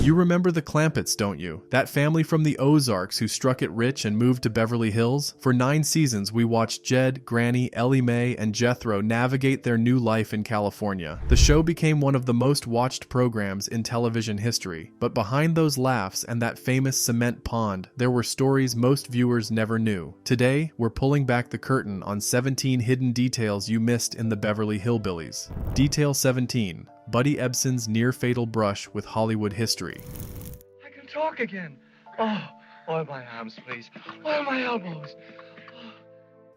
You remember the Clampetts, don't you? That family from the Ozarks who struck it rich and moved to Beverly Hills? For 9 seasons, we watched Jed, Granny, Ellie Mae, and Jethro navigate their new life in California. The show became one of the most watched programs in television history, but behind those laughs and that famous cement pond, there were stories most viewers never knew. Today, we're pulling back the curtain on 17 hidden details you missed in the Beverly Hillbillies. Detail 17. Buddy Ebsen's near-fatal brush with Hollywood history. I can talk again. Oh, oil my arms, please. Oil my elbows.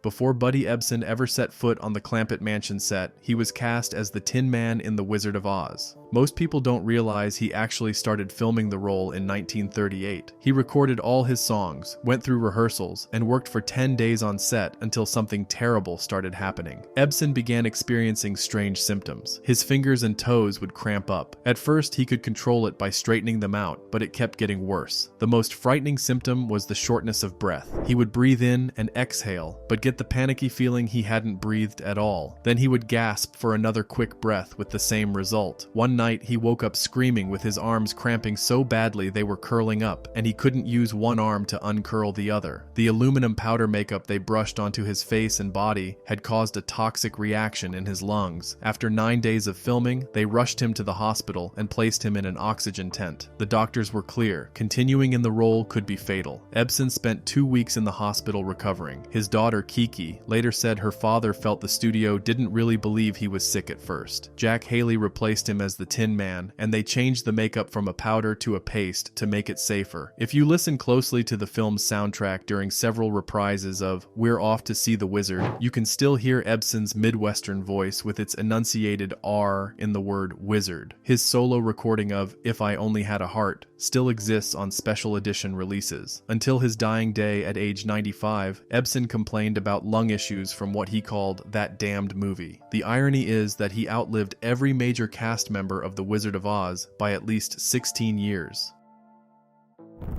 Before Buddy Ebsen ever set foot on the Clampett Mansion set, he was cast as the Tin Man in The Wizard of Oz. Most people don't realize he actually started filming the role in 1938. He recorded all his songs, went through rehearsals, and worked for 10 days on set until something terrible started happening. Ebsen began experiencing strange symptoms. His fingers and toes would cramp up. At first, he could control it by straightening them out, but it kept getting worse. The most frightening symptom was the shortness of breath. He would breathe in and exhale, but get the panicky feeling he hadn't breathed at all. Then he would gasp for another quick breath with the same result. One night, he woke up screaming with his arms cramping so badly they were curling up, and he couldn't use one arm to uncurl the other. The aluminum powder makeup they brushed onto his face and body had caused a toxic reaction in his lungs. After 9 days of filming, they rushed him to the hospital and placed him in an oxygen tent. The doctors were clear. Continuing in the role could be fatal. Ebsen spent 2 weeks in the hospital recovering. His daughter, Kiki, later said her father felt the studio didn't really believe he was sick at first. Jack Haley replaced him as the Tin Man, and they changed the makeup from a powder to a paste to make it safer. If you listen closely to the film's soundtrack during several reprises of We're Off to See the Wizard, you can still hear Ebsen's Midwestern voice with its enunciated R in the word wizard. His solo recording of If I Only Had a Heart still exists on special edition releases. Until his dying day at age 95, Ebsen complained about lung issues from what he called that damned movie. The irony is that he outlived every major cast member of The Wizard of Oz by at least 16 years.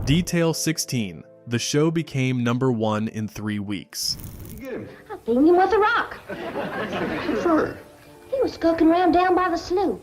Detail 16. The show became #1 in 3 weeks. You get him? I beat him with a rock. Sure. He was skulking around down by the slough.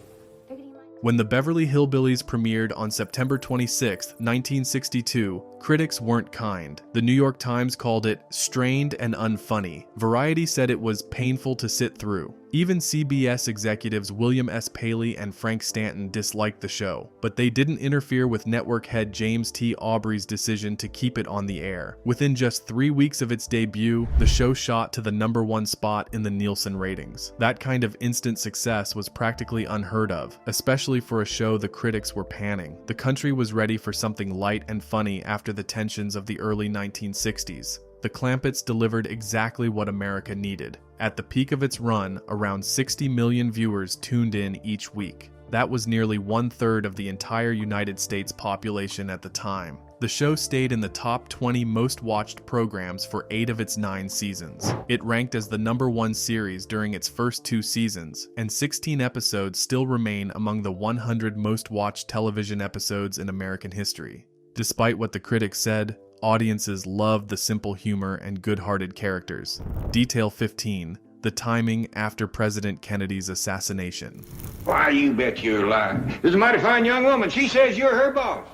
When the Beverly Hillbillies premiered on September 26, 1962, critics weren't kind. The New York Times called it strained and unfunny. Variety said it was painful to sit through. Even CBS executives William S. Paley and Frank Stanton disliked the show, but they didn't interfere with network head James T. Aubrey's decision to keep it on the air. Within just 3 weeks of its debut, the show shot to the #1 spot in the Nielsen ratings. That kind of instant success was practically unheard of, especially for a show the critics were panning. The country was ready for something light and funny after the tensions of the early 1960s. The Clampetts delivered exactly what America needed. At the peak of its run, around 60 million viewers tuned in each week. That was nearly 1/3 of the entire United States population at the time. The show stayed in the top 20 most watched programs for 8 of its 9 seasons. It ranked as the #1 series during its first 2 seasons, and 16 episodes still remain among the 100 most watched television episodes in American history. Despite what the critics said, audiences loved the simple humor and good-hearted characters. Detail 15. The timing after President Kennedy's assassination. Why, you bet you're lying. This is a mighty fine young woman. She says you're her boss.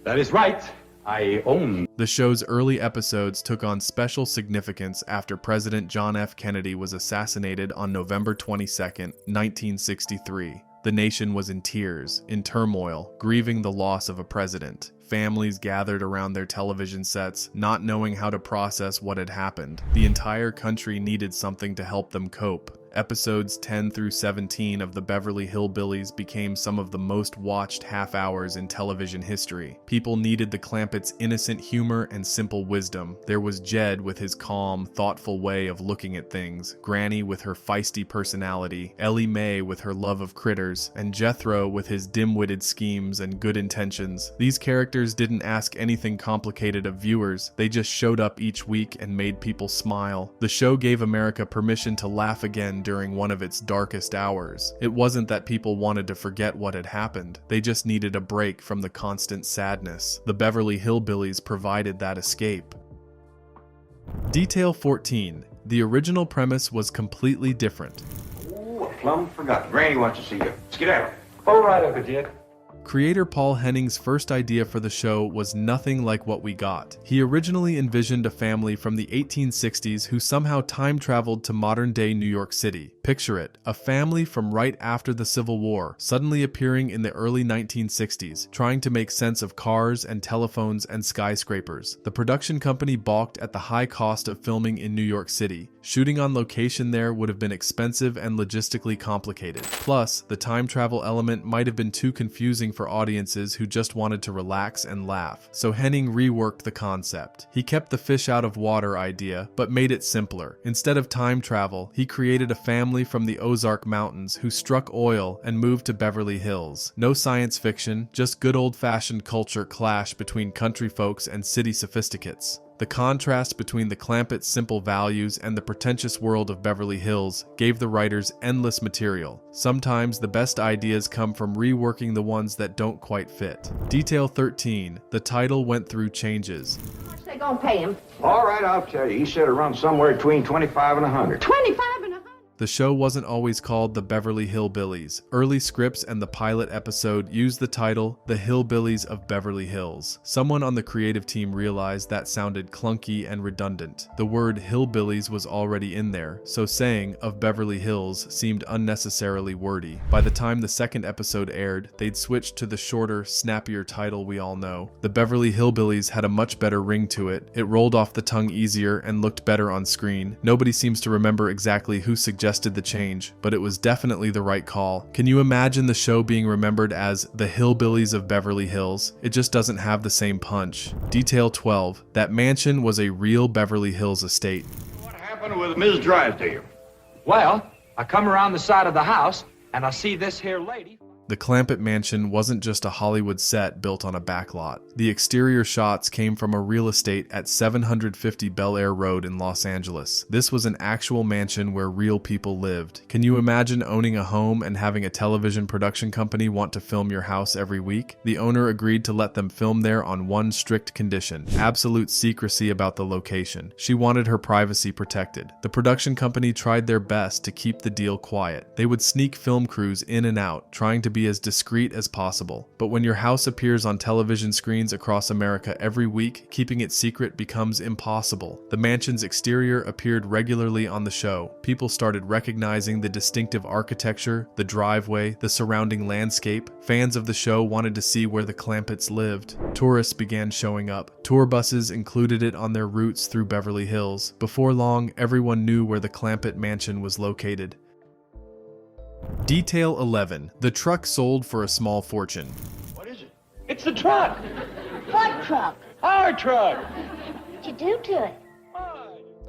That is right. I own. The show's early episodes took on special significance after President John F. Kennedy was assassinated on November 22, 1963. The nation was in tears, in turmoil, grieving the loss of a president. Families gathered around their television sets, not knowing how to process what had happened. The entire country needed something to help them cope. Episodes 10 through 17 of the Beverly Hillbillies became some of the most watched half-hours in television history. People needed the Clampetts' innocent humor and simple wisdom. There was Jed with his calm, thoughtful way of looking at things, Granny with her feisty personality, Ellie Mae with her love of critters, and Jethro with his dim-witted schemes and good intentions. These characters didn't ask anything complicated of viewers. They just showed up each week and made people smile. The show gave America permission to laugh again during one of its darkest hours. It wasn't that people wanted to forget what had happened. They just needed a break from the constant sadness. The Beverly Hillbillies provided that escape. Detail 14. The original premise was completely different. Ooh, I plumb forgot. Granny wants to see you. Skedaddle. All right, Uncle Jed. Creator Paul Henning's first idea for the show was nothing like what we got. He originally envisioned a family from the 1860s who somehow time traveled to modern-day New York City. Picture it, a family from right after the Civil War, suddenly appearing in the early 1960s, trying to make sense of cars and telephones and skyscrapers. The production company balked at the high cost of filming in New York City. Shooting on location there would have been expensive and logistically complicated. Plus, the time travel element might have been too confusing for audiences who just wanted to relax and laugh. So Henning reworked the concept. He kept the fish out of water idea, but made it simpler. Instead of time travel, he created a family from the Ozark Mountains who struck oil and moved to Beverly Hills. No science fiction, just good old-fashioned culture clash between country folks and city sophisticates. The contrast between the Clampett's simple values and the pretentious world of Beverly Hills gave the writers endless material. Sometimes the best ideas come from reworking the ones that don't quite fit. Detail 13. The title went through changes. How much they gonna pay him? All right, I'll tell you. He said it runs somewhere between 25 and 100. 25 and 100. The show wasn't always called the Beverly Hillbillies. Early scripts and the pilot episode used the title The Hillbillies of Beverly Hills. Someone on the creative team realized that sounded clunky and redundant. The word hillbillies was already in there, so saying of Beverly Hills seemed unnecessarily wordy. By the time the second episode aired, they'd switched to the shorter, snappier title we all know. The Beverly Hillbillies had a much better ring to it. It rolled off the tongue easier and looked better on screen. Nobody seems to remember exactly who suggested the change, but it was definitely the right call. Can you imagine the show being remembered as The Hillbillies of Beverly Hills? It just doesn't have the same punch. Detail 12. That mansion was a real Beverly Hills estate. What happened with Ms. Drysdale? Well, I come around the side of the house, and I see this here lady. The Clampett mansion wasn't just a Hollywood set built on a backlot. The exterior shots came from a real estate at 750 Bel Air Road in Los Angeles. This was an actual mansion where real people lived. Can you imagine owning a home and having a television production company want to film your house every week? The owner agreed to let them film there on one strict condition: absolute secrecy about the location. She wanted her privacy protected. The production company tried their best to keep the deal quiet. They would sneak film crews in and out, trying to be as discreet as possible. But when your house appears on television screens across America every week, keeping it secret becomes impossible. The mansion's exterior appeared regularly on the show. People started recognizing the distinctive architecture, the driveway, the surrounding landscape. Fans of the show wanted to see where the Clampetts lived. Tourists began showing up. Tour buses included it on their routes through Beverly Hills. Before long, everyone knew where the Clampett mansion was located. Detail 11. The truck sold for a small fortune. What is it? It's the truck! What truck? Our truck! What'd you do to it?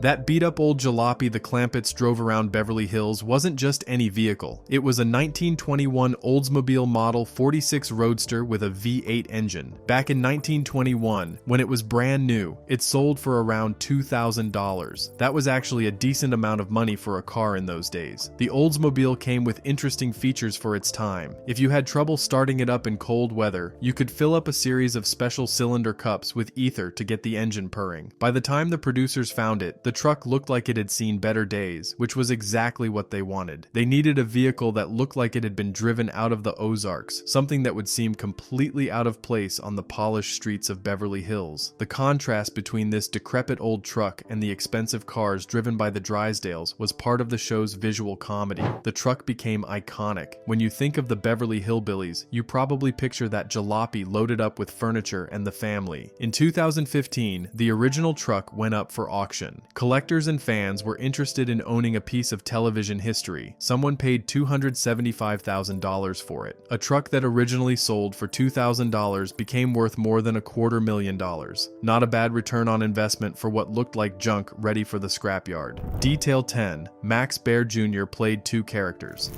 That beat-up old jalopy the Clampetts drove around Beverly Hills wasn't just any vehicle. It was a 1921 Oldsmobile Model 46 Roadster with a V8 engine. Back in 1921, when it was brand new, it sold for around $2,000. That was actually a decent amount of money for a car in those days. The Oldsmobile came with interesting features for its time. If you had trouble starting it up in cold weather, you could fill up a series of special cylinder cups with ether to get the engine purring. By the time the producers found it, the truck looked like it had seen better days, which was exactly what they wanted. They needed a vehicle that looked like it had been driven out of the Ozarks, something that would seem completely out of place on the polished streets of Beverly Hills. The contrast between this decrepit old truck and the expensive cars driven by the Drysdales was part of the show's visual comedy. The truck became iconic. When you think of the Beverly Hillbillies, you probably picture that jalopy loaded up with furniture and the family. In 2015, the original truck went up for auction. Collectors and fans were interested in owning a piece of television history. Someone paid $275,000 for it. A truck that originally sold for $2,000 became worth more than $250,000. Not a bad return on investment for what looked like junk ready for the scrapyard. Detail 10. Max Baer Jr. played two characters.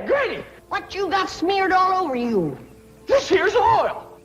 Granny! What you got smeared all over you? This here's oil!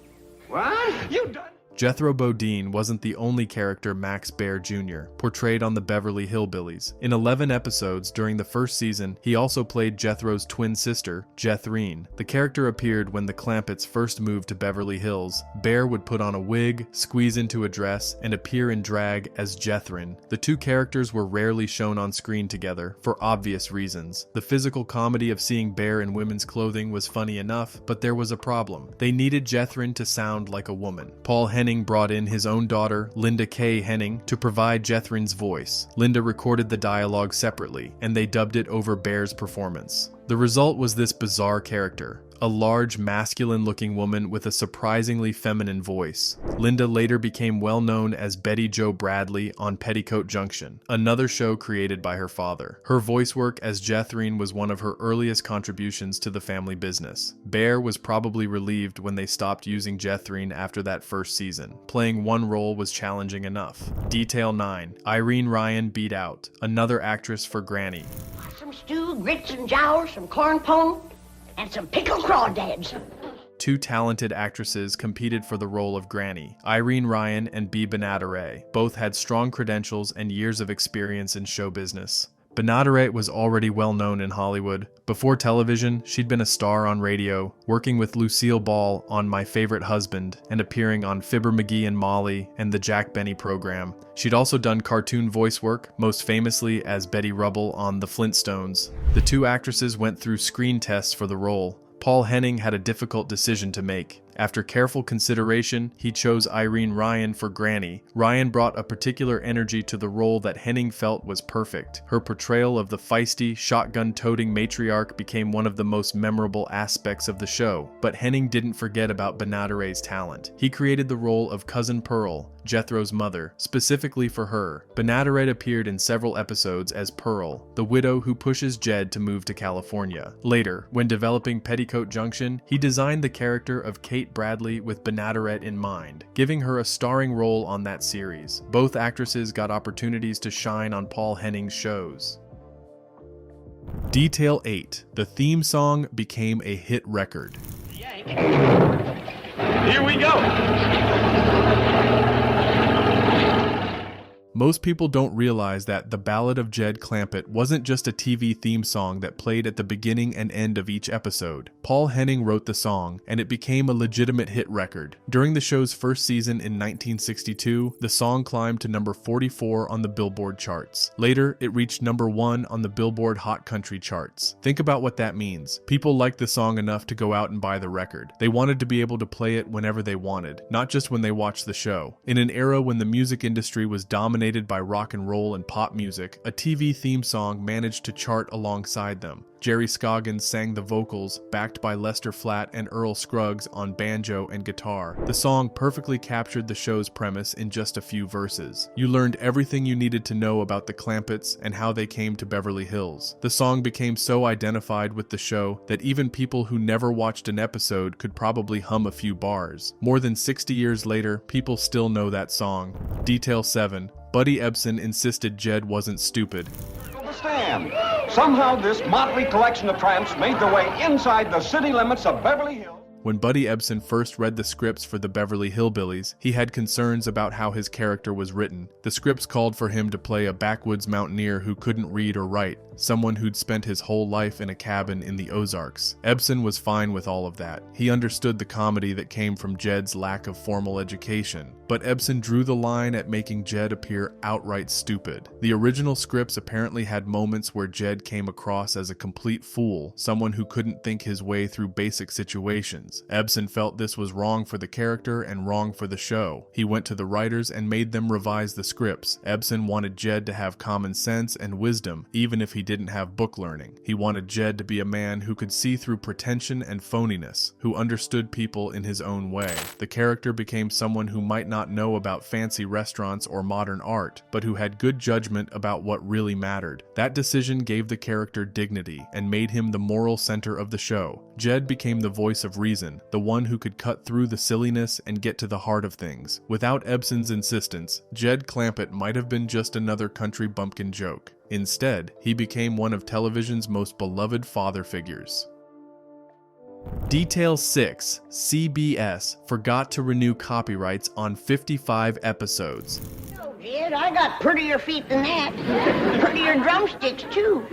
What? You done? Jethro Bodine wasn't the only character Max Baer Jr. portrayed on the Beverly Hillbillies. In 11 episodes during the first season, he also played Jethro's twin sister, Jethrine. The character appeared when the Clampetts first moved to Beverly Hills. Baer would put on a wig, squeeze into a dress, and appear in drag as Jethrine. The two characters were rarely shown on screen together, for obvious reasons. The physical comedy of seeing Baer in women's clothing was funny enough, but there was a problem. They needed Jethrine to sound like a woman. Paul Henning brought in his own daughter, Linda Kay Henning, to provide Jethrine's voice. Linda recorded the dialogue separately, and they dubbed it over Baer's performance. The result was this bizarre character, a large, masculine-looking woman with a surprisingly feminine voice. Linda later became well known as Betty Jo Bradley on Petticoat Junction, another show created by her father. Her voice work as Jethrine was one of her earliest contributions to the family business. Baer was probably relieved when they stopped using Jethrine after that first season. Playing one role was challenging enough. Detail 9. Irene Ryan beat out, another actress for Granny. Some stew, grits and jowls, some corn pone, and some pickled crawdads. Two talented actresses competed for the role of Granny, Irene Ryan and Bea Benaderet. Both had strong credentials and years of experience in show business. Benaderet was already well known in Hollywood. Before television, she'd been a star on radio, working with Lucille Ball on My Favorite Husband and appearing on Fibber McGee and Molly and the Jack Benny program. She'd also done cartoon voice work, most famously as Betty Rubble on The Flintstones. The two actresses went through screen tests for the role. Paul Henning had a difficult decision to make. After careful consideration, he chose Irene Ryan for Granny. Ryan brought a particular energy to the role that Henning felt was perfect. Her portrayal of the feisty, shotgun-toting matriarch became one of the most memorable aspects of the show, but Henning didn't forget about Benaderet's talent. He created the role of Cousin Pearl, Jethro's mother, specifically for her. Benaderet appeared in several episodes as Pearl, the widow who pushes Jed to move to California. Later, when developing Petticoat Junction, he designed the character of Kate Bradley with Benaderet in mind, giving her a starring role on that series. Both actresses got opportunities to shine on Paul Henning's shows. Detail 8. The theme song became a hit record. Here we go. Most people don't realize that The Ballad of Jed Clampett wasn't just a TV theme song that played at the beginning and end of each episode. Paul Henning wrote the song, and it became a legitimate hit record. During the show's first season in 1962, the song climbed to number 44 on the Billboard charts. Later, it reached number 1 on the Billboard Hot Country charts. Think about what that means. People liked the song enough to go out and buy the record. They wanted to be able to play it whenever they wanted, not just when they watched the show. In an era when the music industry was dominated by rock and roll and pop music, a TV theme song managed to chart alongside them. Jerry Scoggins sang the vocals, backed by Lester Flatt and Earl Scruggs on banjo and guitar. The song perfectly captured the show's premise in just a few verses. You learned everything you needed to know about the Clampetts and how they came to Beverly Hills. The song became so identified with the show that even people who never watched an episode could probably hum a few bars. More than 60 years later, people still know that song. Detail 7. Buddy Ebsen insisted Jed wasn't stupid. Understand. Somehow this motley collection of tramps made their way inside the city limits of Beverly Hills. When Buddy Ebsen first read the scripts for the Beverly Hillbillies, he had concerns about how his character was written. The scripts called for him to play a backwoods mountaineer who couldn't read or write, someone who'd spent his whole life in a cabin in the Ozarks. Ebsen was fine with all of that. He understood the comedy that came from Jed's lack of formal education. But Ebsen drew the line at making Jed appear outright stupid. The original scripts apparently had moments where Jed came across as a complete fool, someone who couldn't think his way through basic situations. Ebsen felt this was wrong for the character and wrong for the show. He went to the writers and made them revise the scripts. Ebsen wanted Jed to have common sense and wisdom, even if he didn't have book learning. He wanted Jed to be a man who could see through pretension and phoniness, who understood people in his own way. The character became someone who might not know about fancy restaurants or modern art, but who had good judgment about what really mattered. That decision gave the character dignity and made him the moral center of the show. Jed became the voice of reason, the one who could cut through the silliness and get to the heart of things. Without Ebsen's insistence, Jed Clampett might have been just another country bumpkin joke. Instead, he became one of television's most beloved father figures. Detail 6. CBS forgot to renew copyrights on 55 episodes. No, Jed, I got prettier feet than that. Prettier drumsticks, too.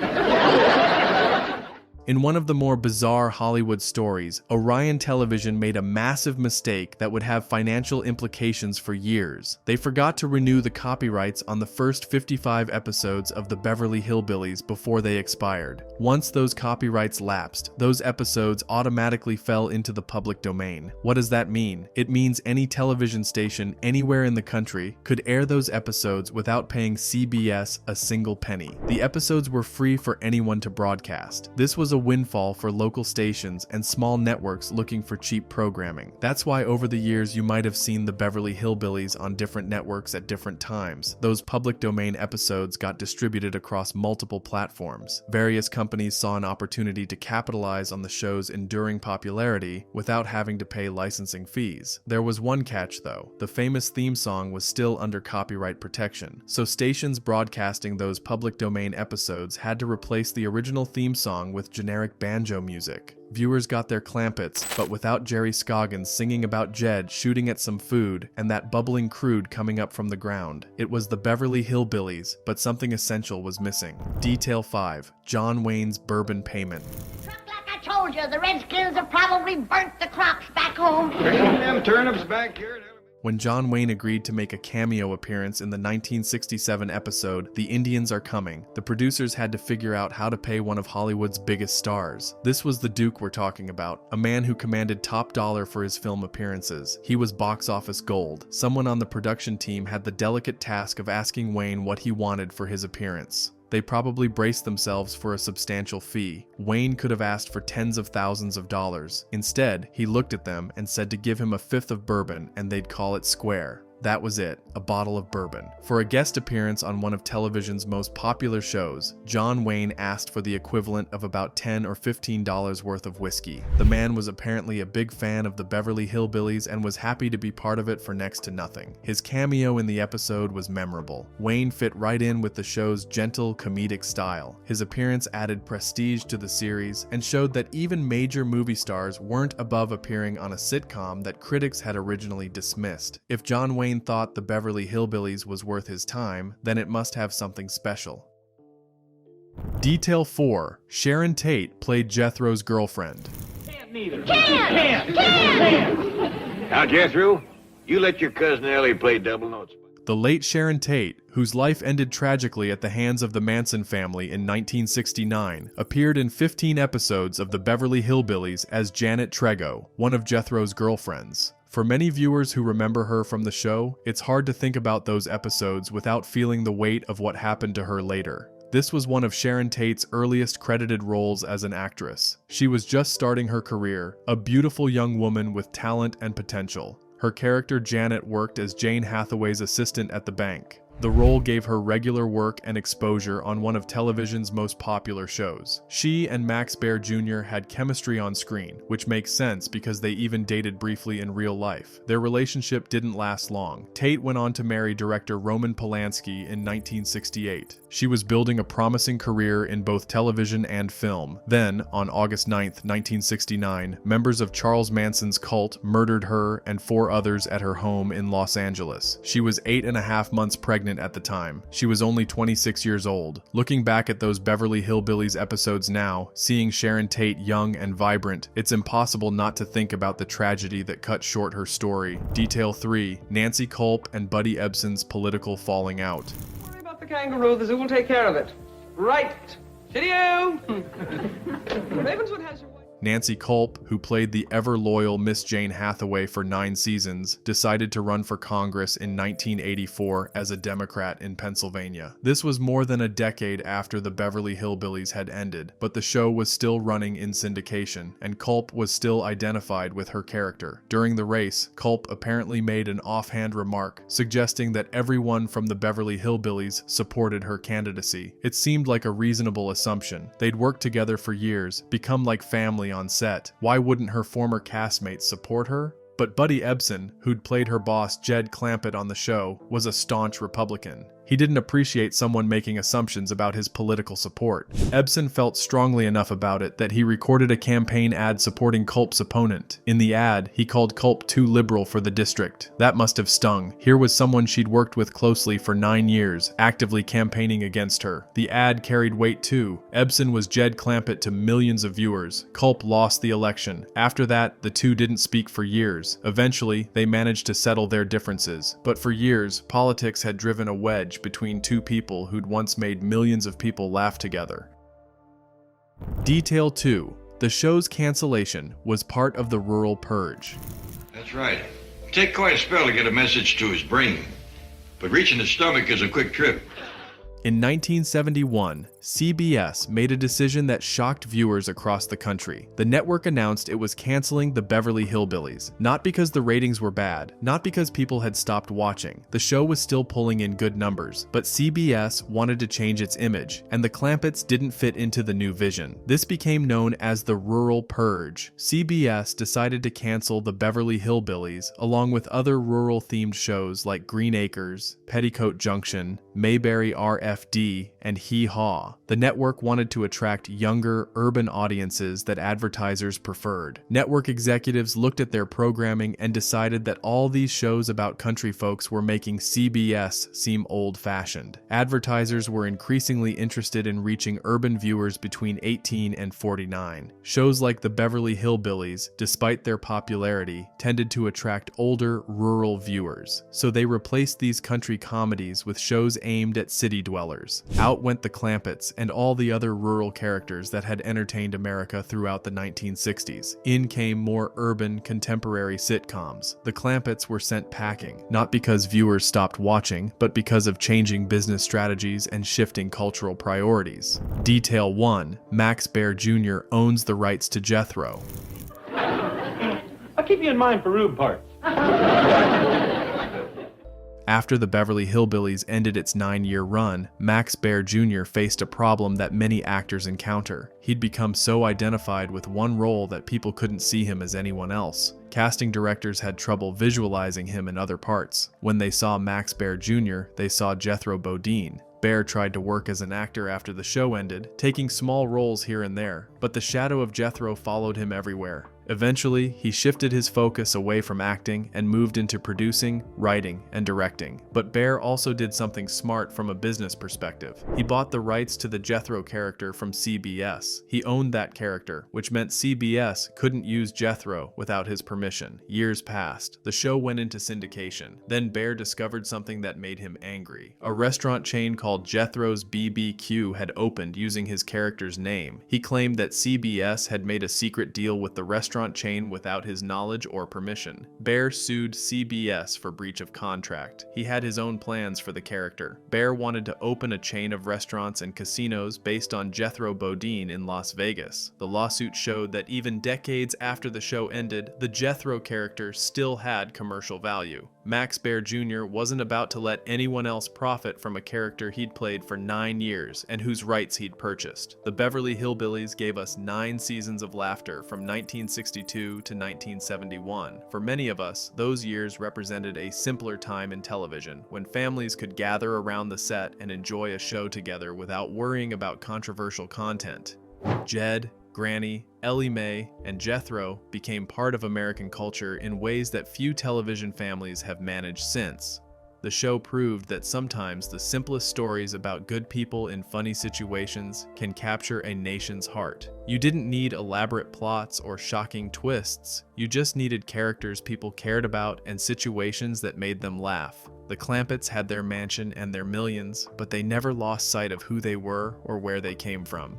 In one of the more bizarre Hollywood stories, Orion Television made a massive mistake that would have financial implications for years. They forgot to renew the copyrights on the first 55 episodes of the Beverly Hillbillies before they expired. Once those copyrights lapsed, those episodes automatically fell into the public domain. What does that mean? It means any television station anywhere in the country could air those episodes without paying CBS a single penny. The episodes were free for anyone to broadcast. This was a windfall for local stations and small networks looking for cheap programming. That's why over the years you might have seen the Beverly Hillbillies on different networks at different times. Those public domain episodes got distributed across multiple platforms. Various companies saw an opportunity to capitalize on the show's enduring popularity without having to pay licensing fees. There was one catch though. The famous theme song was still under copyright protection, so stations broadcasting those public domain episodes had to replace the original theme song with generic banjo music. Viewers got their Clampetts, but without Jerry Scoggins singing about Jed shooting at some food and that bubbling crude coming up from the ground. It was the Beverly Hillbillies, but something essential was missing. Detail 5. John Wayne's bourbon payment. Truck, like I told you, the Redskins have probably burnt the crops back home. Bring them turnips back here. When John Wayne agreed to make a cameo appearance in the 1967 episode, The Indians Are Coming, the producers had to figure out how to pay one of Hollywood's biggest stars. This was the Duke we're talking about, a man who commanded top dollar for his film appearances. He was box office gold. Someone on the production team had the delicate task of asking Wayne what he wanted for his appearance. They probably braced themselves for a substantial fee. Wayne could have asked for tens of thousands of dollars. Instead, he looked at them and said to give him a fifth of bourbon and they'd call it square. That was it, a bottle of bourbon. For a guest appearance on one of television's most popular shows, John Wayne asked for the equivalent of about $10 or $15 worth of whiskey. The man was apparently a big fan of the Beverly Hillbillies and was happy to be part of it for next to nothing. His cameo in the episode was memorable. Wayne fit right in with the show's gentle, comedic style. His appearance added prestige to the series and showed that even major movie stars weren't above appearing on a sitcom that critics had originally dismissed. If John Wayne thought the Beverly Hillbillies was worth his time, then it must have something special. Detail 4. Sharon Tate played Jethro's girlfriend. Now, Jethro, you let your cousin Ellie play double notes. The late Sharon Tate, whose life ended tragically at the hands of the Manson family in 1969, appeared in 15 episodes of the Beverly Hillbillies as Janet Trego, one of Jethro's girlfriends. For many viewers who remember her from the show, it's hard to think about those episodes without feeling the weight of what happened to her later. This was one of Sharon Tate's earliest credited roles as an actress. She was just starting her career, a beautiful young woman with talent and potential. Her character Janet worked as Jane Hathaway's assistant at the bank. The role gave her regular work and exposure on one of television's most popular shows. She and Baer Jr. had chemistry on screen, which makes sense because they even dated briefly in real life. Their relationship didn't last long. Tate went on to marry director Roman Polanski in 1968. She was building a promising career in both television and film. Then, on August 9, 1969, members of Charles Manson's cult murdered her and 4 others at her home in Los Angeles. She was 8.5 months pregnant at the time. She was only 26 years old. Looking back at those Beverly Hillbillies episodes now, seeing Sharon Tate young and vibrant, it's impossible not to think about the tragedy that cut short her story. Detail 3. Nancy Culp and Buddy Ebsen's political falling out. Don't worry about the kangaroo, the zoo will take care of it. Right. Cheerio! Ravenswood has your wife. Nancy Culp, who played the ever-loyal Miss Jane Hathaway for 9 seasons, decided to run for Congress in 1984 as a Democrat in Pennsylvania. This was more than a decade after the Beverly Hillbillies had ended, but the show was still running in syndication, and Culp was still identified with her character. During the race, Culp apparently made an offhand remark, suggesting that everyone from the Beverly Hillbillies supported her candidacy. It seemed like a reasonable assumption. They'd worked together for years, become like family on set. Why wouldn't her former castmates support her? But Buddy Ebsen, who'd played her boss Jed Clampett on the show, was a staunch Republican. He didn't appreciate someone making assumptions about his political support. Ebsen felt strongly enough about it that he recorded a campaign ad supporting Culp's opponent. In the ad, he called Culp too liberal for the district. That must have stung. Here was someone she'd worked with closely for 9 years, actively campaigning against her. The ad carried weight too. Ebsen was Jed Clampett to millions of viewers. Culp lost the election. After that, the two didn't speak for years. Eventually, they managed to settle their differences. But for years, politics had driven a wedge between two people who'd once made millions of people laugh together. Detail 2. The show's cancellation was part of the rural purge. That's right. Take quite a spell to get a message to his brain. But reaching his stomach is a quick trip. In 1971, CBS made a decision that shocked viewers across the country. The network announced it was canceling the Beverly Hillbillies, not because the ratings were bad, not because people had stopped watching. The show was still pulling in good numbers, but CBS wanted to change its image, and the Clampetts didn't fit into the new vision. This became known as the rural purge. CBS decided to cancel the Beverly Hillbillies, along with other rural-themed shows like Green Acres, Petticoat Junction, Mayberry RFD, and Hee Haw. The network wanted to attract younger, urban audiences that advertisers preferred. Network executives looked at their programming and decided that all these shows about country folks were making CBS seem old-fashioned. Advertisers were increasingly interested in reaching urban viewers between 18 and 49. Shows like the Beverly Hillbillies, despite their popularity, tended to attract older, rural viewers. So they replaced these country comedies with shows aimed at city dwellers. Out went the Clampetts and all the other rural characters that had entertained America throughout the 1960s. In came more urban, contemporary sitcoms. The Clampetts were sent packing, not because viewers stopped watching, but because of changing business strategies and shifting cultural priorities. Detail 1. Max Baer Jr. owns the rights to Jethro. I'll keep you in mind for rube parts. After the Beverly Hillbillies ended its 9-year run, Max Baer Jr. faced a problem that many actors encounter. He'd become so identified with one role that people couldn't see him as anyone else. Casting directors had trouble visualizing him in other parts. When they saw Max Baer Jr., they saw Jethro Bodine. Baer tried to work as an actor after the show ended, taking small roles here and there, but the shadow of Jethro followed him everywhere. Eventually, he shifted his focus away from acting and moved into producing, writing, and directing. But Baer also did something smart from a business perspective. He bought the rights to the Jethro character from CBS. He owned that character, which meant CBS couldn't use Jethro without his permission. Years passed. The show went into syndication. Then Baer discovered something that made him angry. A restaurant chain called Jethro's BBQ had opened using his character's name. He claimed that CBS had made a secret deal with the restaurant chain without his knowledge or permission. Baer sued CBS for breach of contract. He had his own plans for the character. Baer wanted to open a chain of restaurants and casinos based on Jethro Bodine in Las Vegas. The lawsuit showed that even decades after the show ended, the Jethro character still had commercial value. Max Baer Jr. wasn't about to let anyone else profit from a character he'd played for 9 years and whose rights he'd purchased. The Beverly Hillbillies gave us 9 seasons of laughter from 1962 to 1971. For many of us, those years represented a simpler time in television, when families could gather around the set and enjoy a show together without worrying about controversial content. Jed, Granny, Ellie Mae, and Jethro became part of American culture in ways that few television families have managed since. The show proved that sometimes the simplest stories about good people in funny situations can capture a nation's heart. You didn't need elaborate plots or shocking twists. You just needed characters people cared about and situations that made them laugh. The Clampetts had their mansion and their millions, but they never lost sight of who they were or where they came from.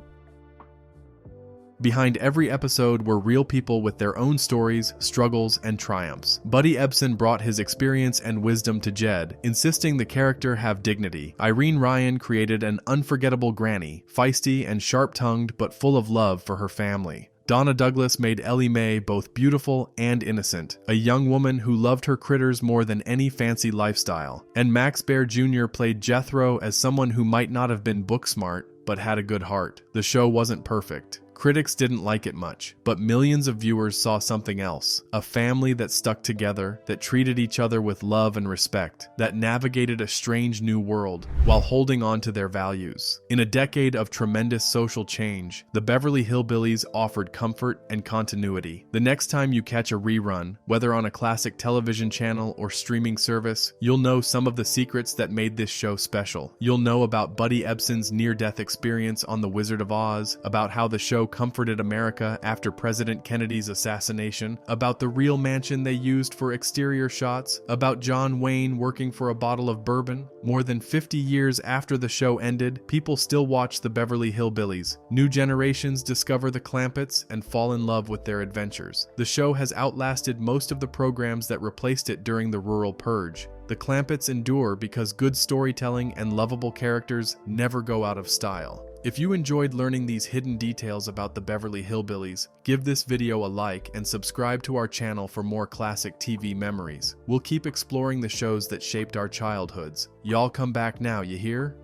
Behind every episode were real people with their own stories, struggles, and triumphs. Buddy Ebsen brought his experience and wisdom to Jed, insisting the character have dignity. Irene Ryan created an unforgettable granny, feisty and sharp-tongued but full of love for her family. Donna Douglas made Ellie Mae both beautiful and innocent, a young woman who loved her critters more than any fancy lifestyle. And Max Baer Jr. played Jethro as someone who might not have been book smart, but had a good heart. The show wasn't perfect. Critics didn't like it much, but millions of viewers saw something else. A family that stuck together, that treated each other with love and respect, that navigated a strange new world while holding on to their values. In a decade of tremendous social change, the Beverly Hillbillies offered comfort and continuity. The next time you catch a rerun, whether on a classic television channel or streaming service, you'll know some of the secrets that made this show special. You'll know about Buddy Ebsen's near-death experience on The Wizard of Oz, about how the show comforted America after President Kennedy's assassination, about the real mansion they used for exterior shots, about John Wayne working for a bottle of bourbon. More than 50 years after the show ended, people still watch the Beverly Hillbillies. New generations discover the Clampetts and fall in love with their adventures. The show has outlasted most of the programs that replaced it during the rural purge. The Clampetts endure because good storytelling and lovable characters never go out of style. If you enjoyed learning these hidden details about the Beverly Hillbillies, give this video a like and subscribe to our channel for more classic TV memories. We'll keep exploring the shows that shaped our childhoods. Y'all come back now, you hear?